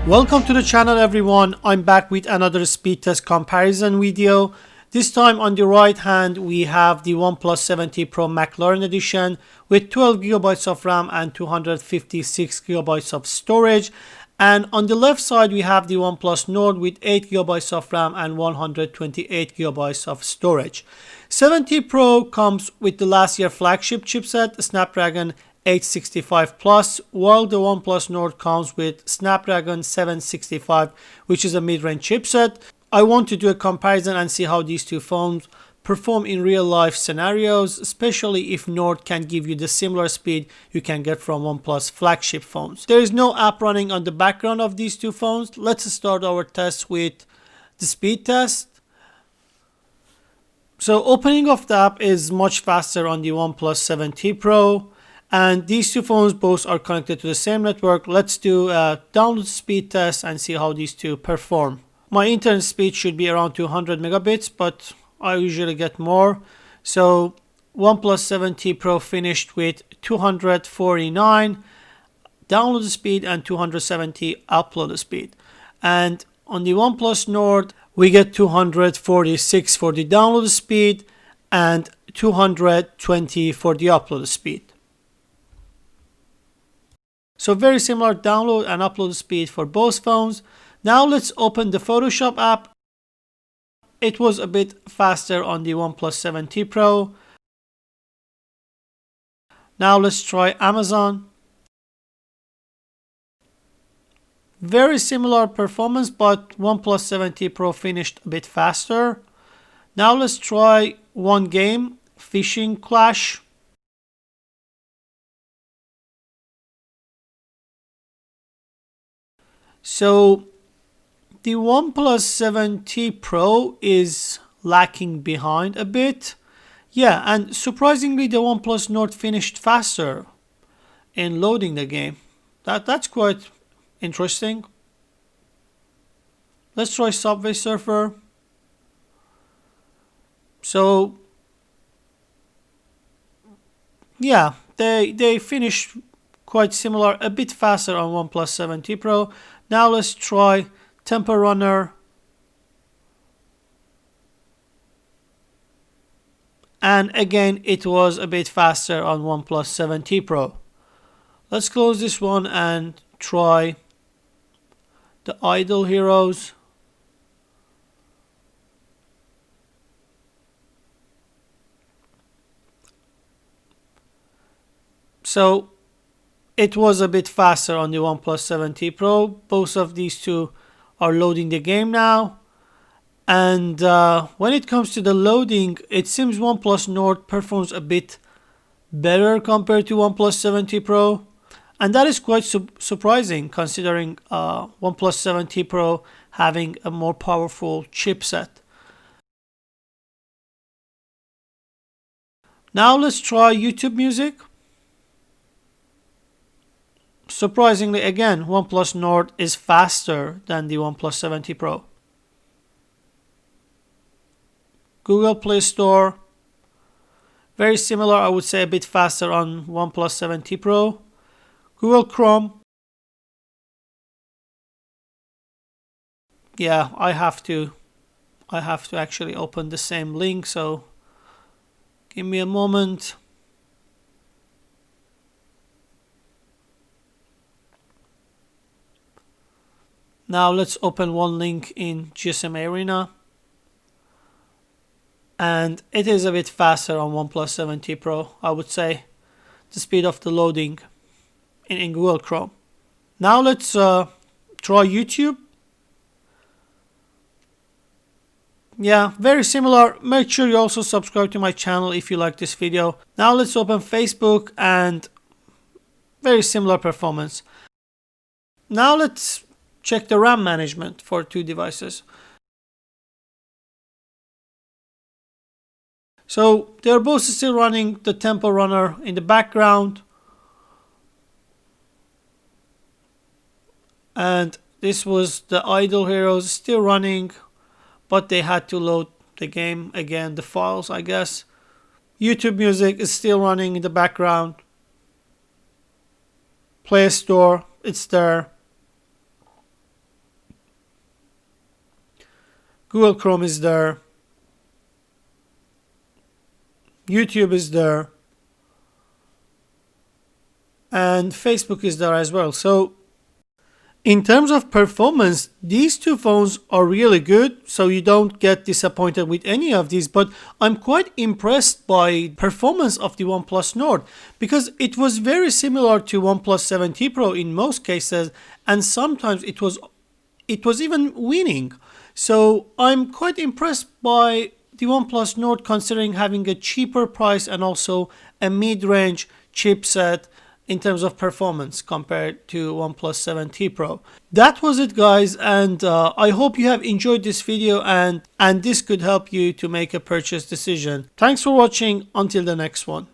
Welcome to the channel everyone. I'm back with another speed test comparison video. This time on the right hand we have the OnePlus 7T Pro McLaren edition with 12GB of RAM and 256GB of storage. And on the left side we have the OnePlus Nord with 8GB of RAM and 128GB of storage. 7T Pro comes with the last year flagship chipset Snapdragon 865 Plus, while the OnePlus Nord comes with Snapdragon 765, which is a mid-range chipset. I want to do a comparison and see how these two phones perform in real life scenarios, especially if Nord can give you the similar speed you can get from OnePlus flagship phones. There is no app running on the background of these two phones. Let's start our test with the speed test. So opening of the app is much faster on the OnePlus 7T Pro. And these two phones both are connected to the same network. Let's do a download speed test and see how these two perform. My internet speed should be around 200 megabits, but I usually get more. So OnePlus 7T Pro finished with 249 download speed and 270 upload speed. And on the OnePlus Nord, we get 246 for the download speed and 220 for the upload speed. So very similar download and upload speed for both phones. Now let's open the Photoshop app. It was a bit faster on the OnePlus 7T Pro. Now let's try Amazon. Very similar performance, but OnePlus 7T Pro finished a bit faster. Now let's try one game, Fishing Clash. So the OnePlus 7T Pro is lacking behind a bit. Yeah, and surprisingly the OnePlus Nord finished faster in loading the game. That's quite interesting. Let's try Subway Surfer. So yeah, they finished quite similar, a bit faster on OnePlus 7T Pro. Now let's try Temple Runner. And again, it was a bit faster on OnePlus 7T Pro. Let's close this one and try the Idle Heroes. So it was a bit faster on the OnePlus 7T Pro. Both of these two are loading the game now. And when it comes to the loading, it seems OnePlus Nord performs a bit better compared to OnePlus 7T Pro. And that is quite surprising considering OnePlus 7T Pro having a more powerful chipset. Now let's try YouTube Music. Surprisingly, again, OnePlus Nord is faster than the OnePlus 7T Pro. Google Play Store, very similar, I would say a bit faster on OnePlus 7T Pro. Google Chrome, yeah, I have to actually open the same link, so give me a moment. Now let's open one link in GSM Arena. And it is a bit faster on OnePlus 7T Pro, I would say, the speed of the loading in Google Chrome. Now let's try YouTube. Yeah, very similar. Make sure you also subscribe to my channel if you like this video. Now let's open Facebook and very similar performance. Now let's check the RAM management for two devices. So they're both still running the Temple Runner in the background. And this was the Idle Heroes still running, but they had to load the game again, the files, I guess. YouTube Music is still running in the background. Play Store, it's there. Google Chrome is there, YouTube is there, and Facebook is there as well. So in terms of performance, these two phones are really good, so you don't get disappointed with any of these. But I'm quite impressed by performance of the OnePlus Nord, because it was very similar to OnePlus 7T Pro in most cases, and sometimes it was even winning. So I'm quite impressed by the OnePlus Nord, considering having a cheaper price and also a mid-range chipset in terms of performance compared to OnePlus 7T Pro. That was it, guys, and I hope you have enjoyed this video and this could help you to make a purchase decision. Thanks for watching. Until the next one.